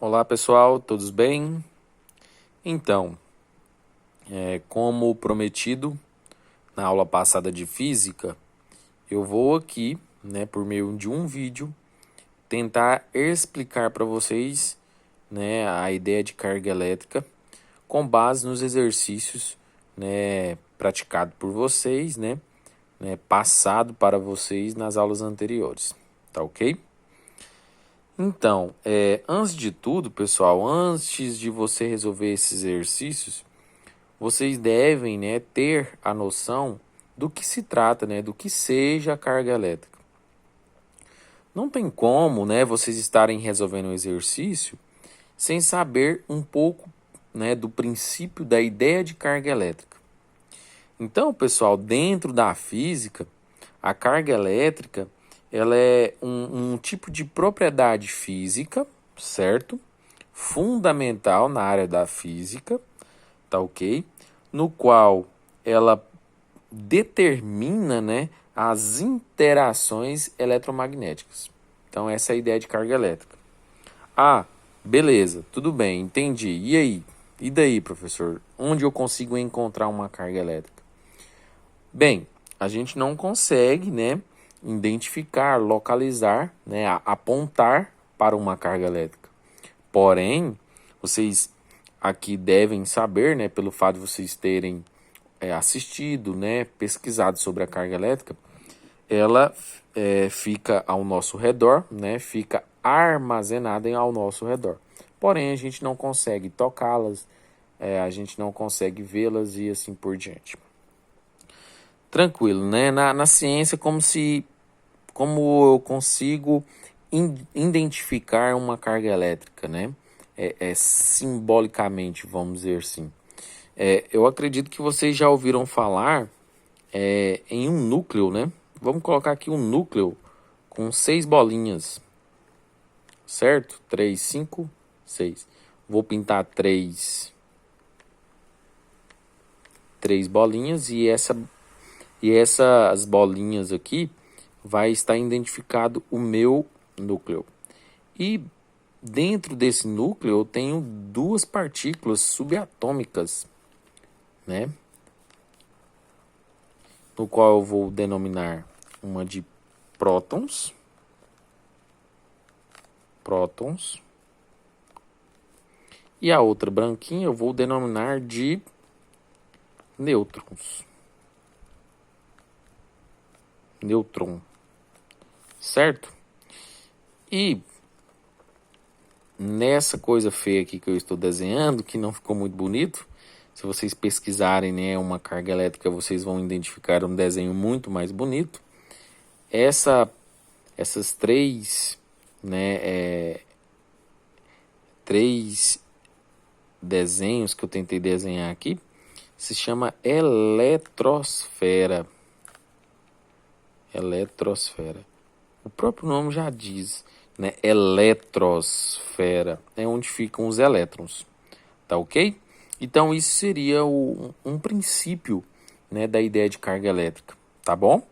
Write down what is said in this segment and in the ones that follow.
Olá pessoal, todos bem? Então, como prometido na aula passada de física, eu vou aqui, por meio de um vídeo, tentar explicar para vocês, a ideia de carga elétrica com base nos exercícios, praticados por vocês, passado para vocês nas aulas anteriores, tá ok? Então, antes de tudo, pessoal, antes de você resolver esses exercícios, vocês devem, ter a noção do que se trata, do que seja a carga elétrica. Não tem como, vocês estarem resolvendo um exercício sem saber um pouco, do princípio da ideia de carga elétrica. Então, pessoal, dentro da física, a carga elétrica, ela é um tipo de propriedade física, certo? Fundamental na área da física, tá ok? No qual ela determina, as interações eletromagnéticas. Então, essa é a ideia de carga elétrica. Ah, beleza, tudo bem, entendi. E aí? E daí, professor? Onde eu consigo encontrar uma carga elétrica? Bem, a gente não consegue, identificar, localizar, apontar para uma carga elétrica. Porém, vocês aqui devem saber, pelo fato de vocês terem assistido, pesquisado sobre a carga elétrica, ela fica ao nosso redor, fica armazenada ao nosso redor. Porém, a gente não consegue tocá-las, a gente não consegue vê-las e assim por diante. Tranquilo, Na ciência, como eu consigo identificar uma carga elétrica, simbolicamente, vamos dizer assim. Eu acredito que vocês já ouviram falar em um núcleo, Vamos colocar aqui um núcleo com 6 bolinhas, certo? 3, 5, 6. Vou pintar três bolinhas e essas bolinhas aqui vai estar identificado o meu núcleo. E dentro desse núcleo eu tenho duas partículas subatômicas, no qual eu vou denominar uma de prótons, e a outra branquinha eu vou denominar de nêutrons, certo? E nessa coisa feia aqui que eu estou desenhando, que não ficou muito bonito, se vocês pesquisarem, uma carga elétrica, vocês vão identificar um desenho muito mais bonito. Essas três, três desenhos que eu tentei desenhar aqui, se chama eletrosfera. O próprio nome já diz, eletrosfera. É onde ficam os elétrons, tá ok? Então, isso seria um princípio, da ideia de carga elétrica, tá bom?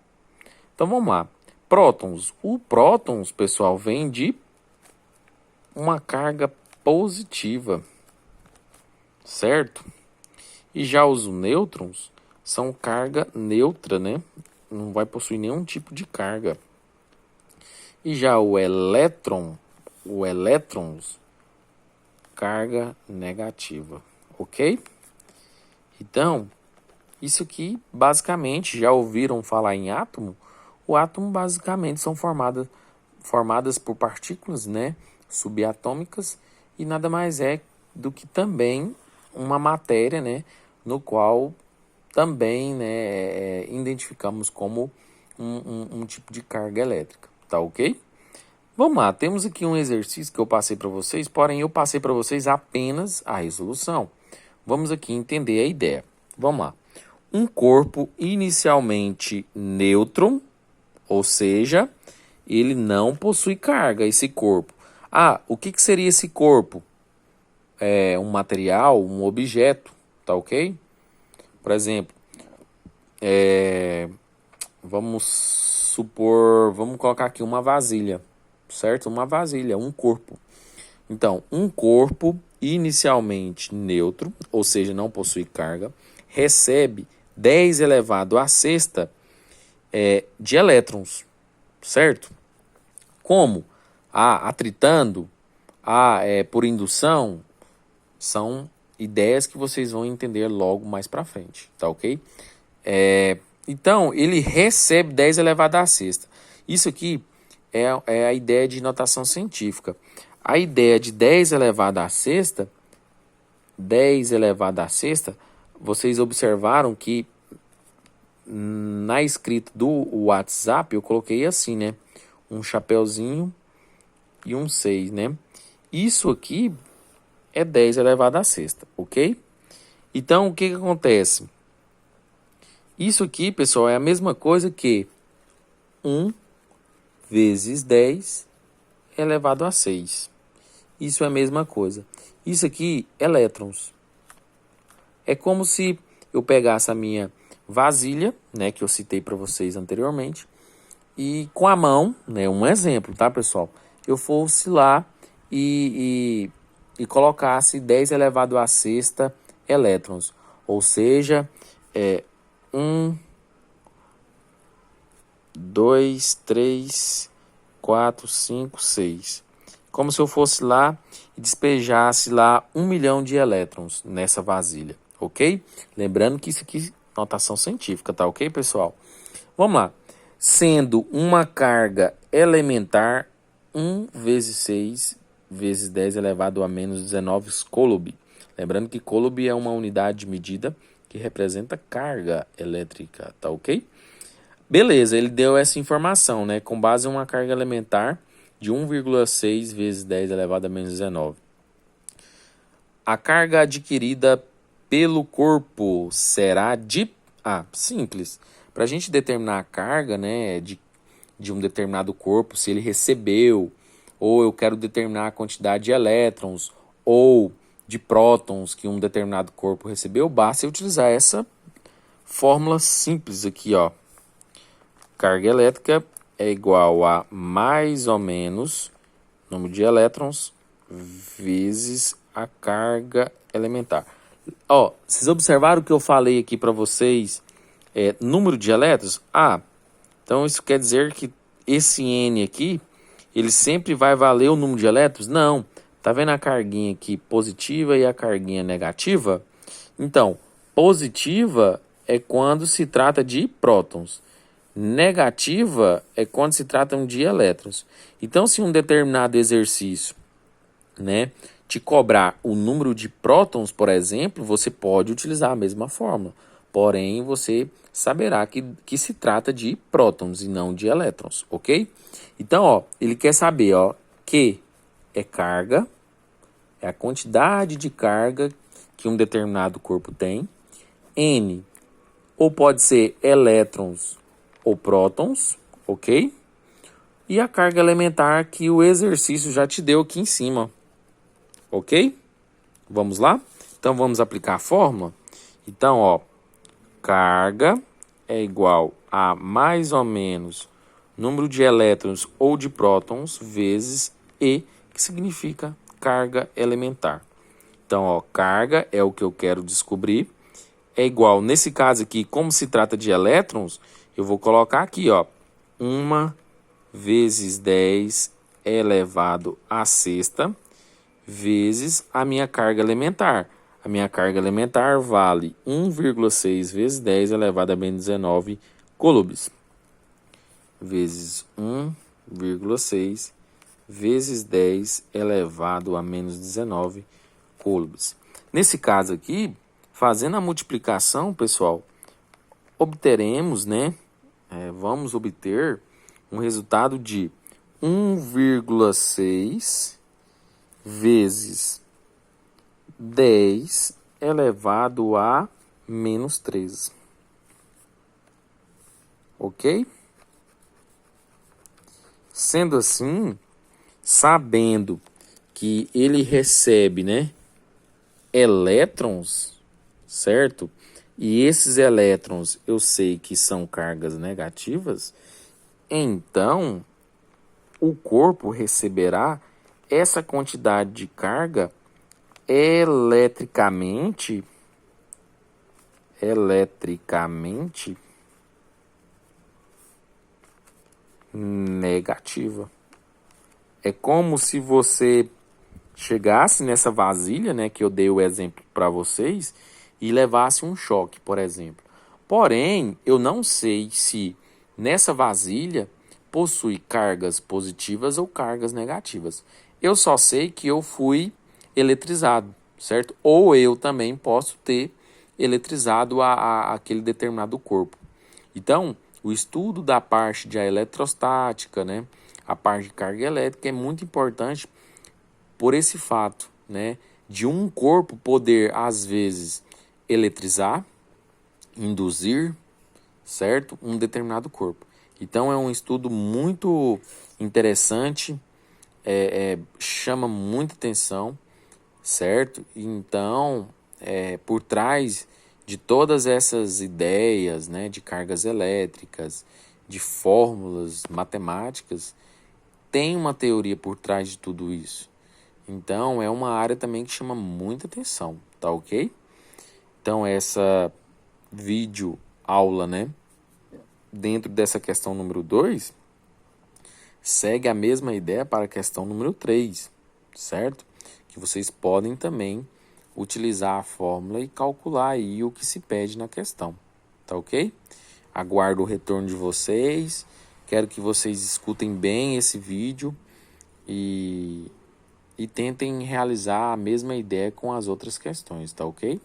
Então, vamos lá. Prótons. O prótons, pessoal, vem de uma carga positiva, certo? E já os nêutrons são carga neutra, Não vai possuir nenhum tipo de carga. E já o elétrons, carga negativa, ok? Então, isso aqui, basicamente, já ouviram falar em átomo? O átomo, basicamente, são formadas por partículas, subatômicas, e nada mais é do que também uma matéria, no qual também, identificamos como um tipo de carga elétrica, tá ok? Vamos lá, temos aqui um exercício que eu passei para vocês, porém eu passei para vocês apenas a resolução. Vamos aqui entender a ideia. Vamos lá. Um corpo inicialmente nêutron, ou seja, ele não possui carga, esse corpo. Ah, o que seria esse corpo? É um material, um objeto, tá ok? Por exemplo, vamos supor, vamos colocar aqui uma vasilha, certo? Uma vasilha, um corpo. Então, um corpo inicialmente neutro, ou seja, não possui carga, recebe 10 elevado à sexta de elétrons, certo? Como? Atritando, por indução, são ideias que vocês vão entender logo mais para frente, tá ok? Então, ele recebe 10 elevado à sexta. Isso aqui é a ideia de notação científica. A ideia de 10 elevado à sexta, 10 elevado à sexta, vocês observaram que na escrita do WhatsApp eu coloquei assim, né? Um chapeuzinho e um 6, né? Isso aqui é 10 elevado à sexta, ok? Então, o que que acontece? Isso aqui, pessoal, é a mesma coisa que 1 vezes 10 elevado a 6. Isso é a mesma coisa. Isso aqui, elétrons. É como se eu pegasse a minha vasilha, né, que eu citei para vocês anteriormente, e com a mão, né, um exemplo, tá, pessoal? Eu fosse lá e colocasse 10 elevado à sexta elétrons. Ou seja, 1, 2, 3, 4, 5, 6. Como se eu fosse lá e despejasse lá 1 milhão de elétrons nessa vasilha, ok? Lembrando que isso aqui é notação científica, tá ok, pessoal? Vamos lá. Sendo uma carga elementar 1 vezes 6 vezes 10 elevado a menos 19 coulomb. Lembrando que coulomb é uma unidade de medida que representa carga elétrica, tá ok? Beleza, ele deu essa informação, né? Com base em uma carga elementar de 1,6 vezes 10 elevado a menos 19. A carga adquirida pelo corpo será de... simples. Para a gente determinar a carga, né, de um determinado corpo, se ele recebeu, ou eu quero determinar a quantidade de elétrons, ou de prótons que um determinado corpo recebeu, basta eu utilizar essa fórmula simples aqui, ó. Carga elétrica é igual a mais ou menos número de elétrons vezes a carga elementar. Ó, vocês observaram que eu falei aqui para vocês número de elétrons? Então isso quer dizer que esse N aqui, ele sempre vai valer o número de elétrons? Não. Tá vendo a carguinha aqui positiva e a carguinha negativa? Então, positiva é quando se trata de prótons. Negativa é quando se tratam de elétrons. Então, se um determinado exercício, né, te cobrar o número de prótons, por exemplo, você pode utilizar a mesma fórmula. Porém, você saberá que se trata de prótons e não de elétrons, ok? Então, ó, ele quer saber, ó, que é carga, é a quantidade de carga que um determinado corpo tem. N, ou pode ser elétrons ou prótons, ok? E a carga elementar que o exercício já te deu aqui em cima, ok? Vamos lá? Então, vamos aplicar a fórmula? Então, ó, carga é igual a mais ou menos número de elétrons ou de prótons vezes E, que significa carga elementar. Então, ó, carga é o que eu quero descobrir. É igual, nesse caso aqui, como se trata de elétrons, eu vou colocar aqui, ó, 1 vezes 10 elevado à sexta vezes a minha carga elementar. A minha carga elementar vale 1,6 vezes 10 elevado a menos 19 coulombs. Vezes 1,6 vezes 10 elevado a menos 19 coulombs. Nesse caso aqui, fazendo a multiplicação, pessoal, obteremos, né? Vamos obter um resultado de 1,6 vezes 10 elevado a menos 13. Ok? Sendo assim, sabendo que ele recebe, né, elétrons, certo? E esses elétrons eu sei que são cargas negativas, então o corpo receberá essa quantidade de carga eletricamente negativa. É como se você chegasse nessa vasilha, né, que eu dei o exemplo para vocês, e levasse um choque, por exemplo. Porém, eu não sei se nessa vasilha possui cargas positivas ou cargas negativas. Eu só sei que eu fui eletrizado, certo? Ou eu também posso ter eletrizado aquele determinado corpo. Então, o estudo da parte de eletrostática, né, a parte de carga elétrica é muito importante por esse fato, né, de um corpo poder, às vezes, eletrizar, induzir, certo? Um determinado corpo. Então, é um estudo muito interessante, chama muita atenção, certo? Então, por trás de todas essas ideias, né, de cargas elétricas, de fórmulas matemáticas, tem uma teoria por trás de tudo isso. Então, é uma área também que chama muita atenção, tá ok? Então, essa vídeo aula, né, dentro dessa questão número 2, segue a mesma ideia para a questão número 3, certo? Que vocês podem também utilizar a fórmula e calcular aí o que se pede na questão, tá ok? Aguardo o retorno de vocês, quero que vocês escutem bem esse vídeo e tentem realizar a mesma ideia com as outras questões, tá ok?